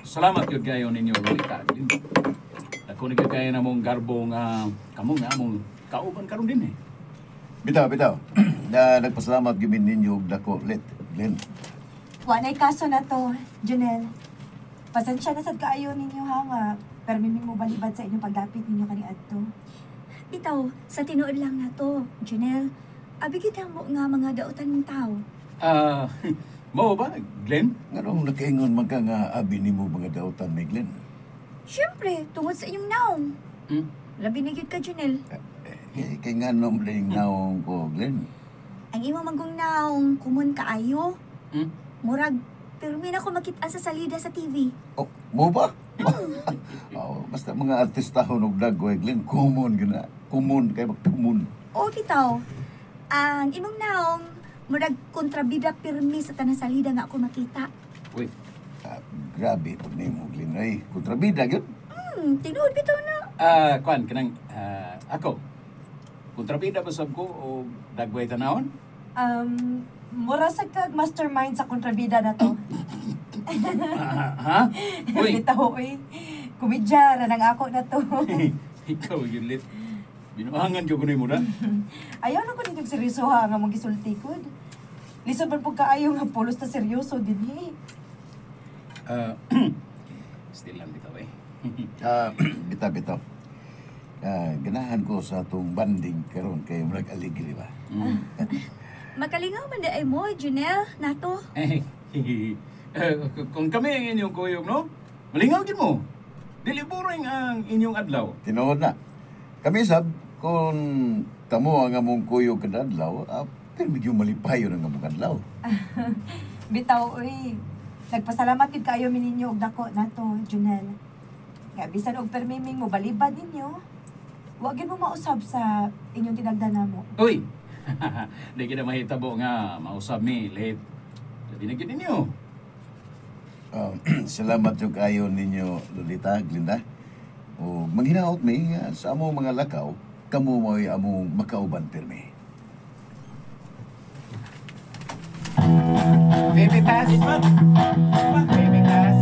Salamat yun kayo ninyo, Lolita. Ako nagkakaya na mong garbong kamong nga mong kauban karon din eh. Bitaw, bitaw. Na nagpasalamat gimin ninyo og dako let, Glenn. Wanay kaso na to, Junel. Pasensya na sad kaayo ninyo ha nga. Pero miming mo balibad sa inyong pagdapit ninyo kaniadto. Bitaw, sa tinuod lang na to, Junel. Abigid na mo nga mga dautan ng tao. Mao ba, Glenn? Nganong nakaingon man ka nga abi nimo mga dautan ni Glenn? Siyempre, tungod sa inyong naong. Hmm? Labi na gyud ka, Junel. Kay nganom ring naong ko, Glenn. Ang imong manggong naong kumun kaayo. Hmm? Murag, pero may na ko makita sa salida sa TV. Oh, mo ba? Oh, basta mga artista honog dagway, Glenn. Common gina. Common kay magtumun. O, bitaw. Ang imong naong, murag kontrabida pirmi sa tanang salida nga ako makita. Uy, Grabe pag nimo, Glenn. Ay, kontrabida gyud. Tinuod bitaw na. Kwan, kanang, ako. Kontrabida ba sab ko o dagway tanawon? Mura sa kag mastermind sa kontrabida na to. Ha? Uy, Bitaw, eh. Kumidya na nang ako na to. ikaw yun, Lit. Binuangan ka ko na mo na. Ayaw na ko ninyong seryoso ha nga mong gisultikod. Lisod man po kaayo nga pulos na seryoso din eh. Still lang bitaw eh. Bitaw, bitaw. Ganahan ko sa atong banding karon kay murag aligri ba. Makalingaw man ay mo, Junel, nato. Kung kami ang inyong kuyog, no? Malingaw din mo. Dili boring ang inyong adlaw. Tinuod na. Kami sab kung tamo ang among kuyog kadadlaw, pero medyo malipayo ang among adlaw. Bitaw, oy. Nagpasalamat gid kaayo mi ninyo og dako nato, Junel. Nga bisan og permiming mo balibad ninyo. Wa gyud mo mausab sa inyong tinagdanan mo. Uy! Di kita mahitabo nga mausap mi, Lit. Labi na gid ninyo. Salamat yung kayo ninyo, Lolita, Glinda. O manghinaot mi sa among mga lakaw, kamo mo'y among makauban pirmi. Baby pass. Baby pass.